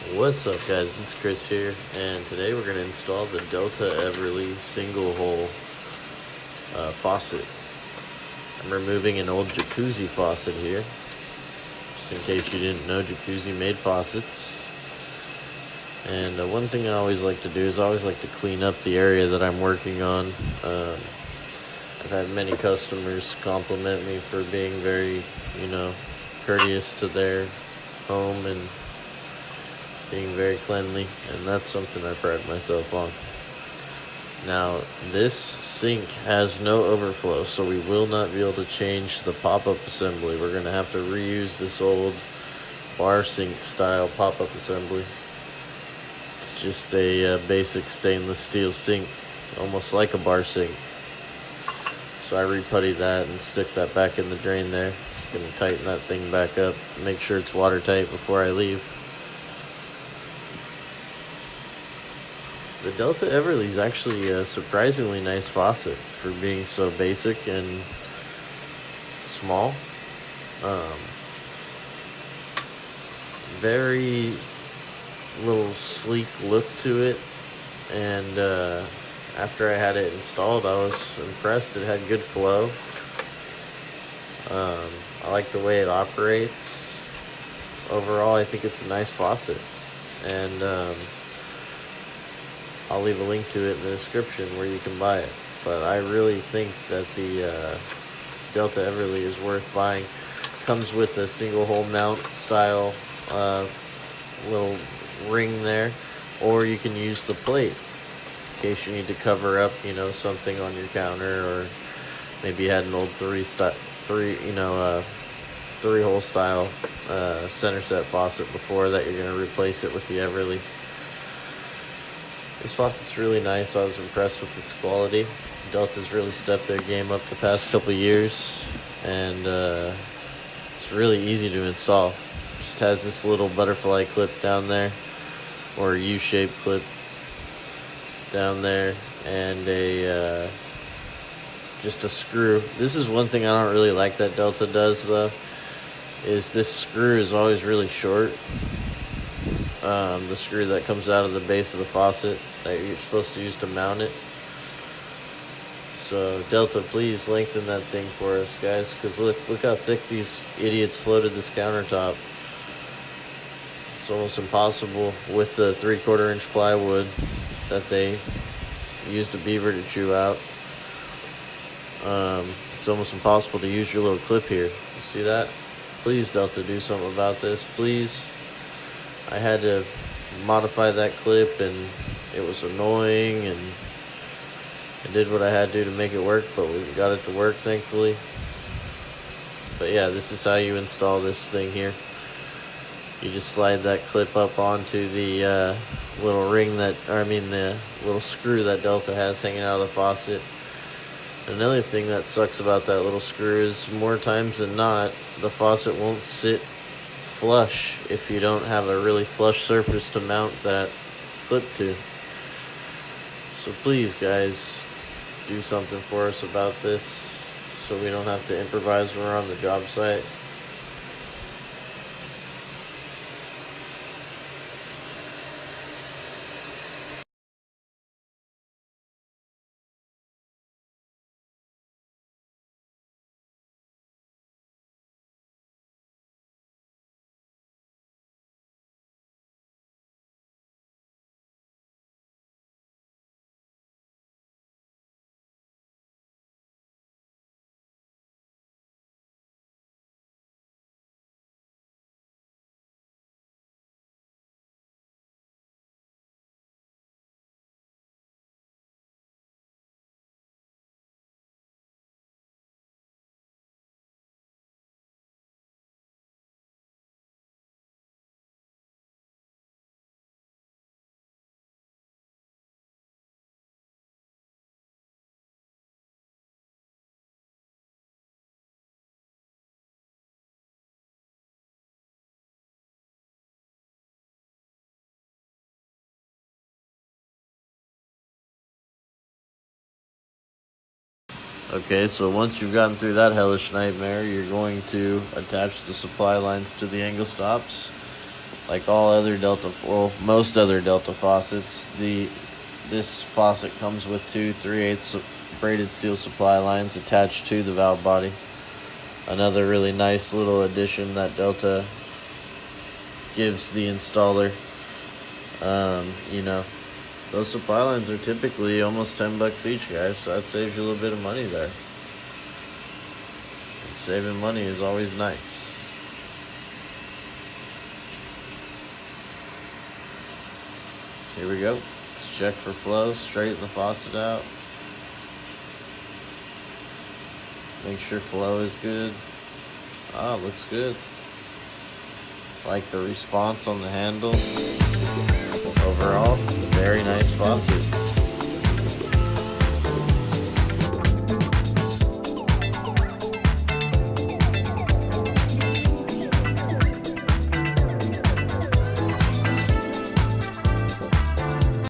What's up, guys? It's Chris here, and today we're going to install the Delta Everly single hole faucet. I'm removing an old jacuzzi faucet here. Just in case you didn't know, jacuzzi made faucets. And one thing I always like to do is I always like to clean up the area that I'm working on. I've had many customers compliment me for being very, courteous to their home and being very cleanly, and that's something I pride myself on. Now, this sink has no overflow, so we will not be able to change the pop-up assembly. We're going to have to reuse this old bar sink style pop-up assembly. It's just a basic stainless steel sink, almost like a bar sink. So I re-putty that and stick that back in the drain there. Going to tighten that thing back up, make sure it's watertight before I leave. The Delta Everly is actually a surprisingly nice faucet for being so basic and small. Very little sleek look to it, and after I had it installed, I was impressed. It had good flow. I like the way it operates. Overall, I think it's a nice faucet, and I'll leave a link to it in the description where you can buy it. But I really think that the Delta Everly is worth buying. Comes with a single hole mount style little ring there, or you can use the plate in case you need to cover up, something on your counter, or maybe you had an old three hole style center set faucet before that you're going to replace it with the Everly. This faucet's really nice. I was impressed with its quality. Delta's really stepped their game up the past couple years, and it's really easy to install. Just has this little butterfly clip down there, or U-shaped clip down there, and just a screw. This is one thing I don't really like that Delta does, though, is this screw is always really short. The screw that comes out of the base of the faucet that you're supposed to use to mount it. So Delta, please lengthen that thing for us, guys, because look how thick these idiots floated this countertop. It's almost impossible with the 3/4 inch plywood that they used a beaver to chew out. It's almost impossible to use your little clip here. You see that? Please, Delta, do something about this, please. I had to modify that clip, and it was annoying, and I did what I had to make it work, but we got it to work, thankfully. But yeah, this is how you install this thing here. You just slide that clip up onto the little the little screw that Delta has hanging out of the faucet. Another thing that sucks about that little screw is more times than not, the faucet won't sit flush if you don't have a really flush surface to mount that clip to. So please, guys, do something for us about this so we don't have to improvise when we're on the job site. Okay, so once you've gotten through that hellish nightmare, you're going to attach the supply lines to the angle stops Like all other Delta, well, most other Delta faucets, this faucet comes with two 3/8 braided steel supply lines attached to the valve body. Another really nice little addition that Delta gives the installer. You know, those supply lines are typically almost $10 each, guys, so that saves you a little bit of money there. And saving money is always nice. Here we go. Let's check for flow. Straighten the faucet out. Make sure flow is good. Ah, looks good. Like the response on the handle. Overall, very nice faucet.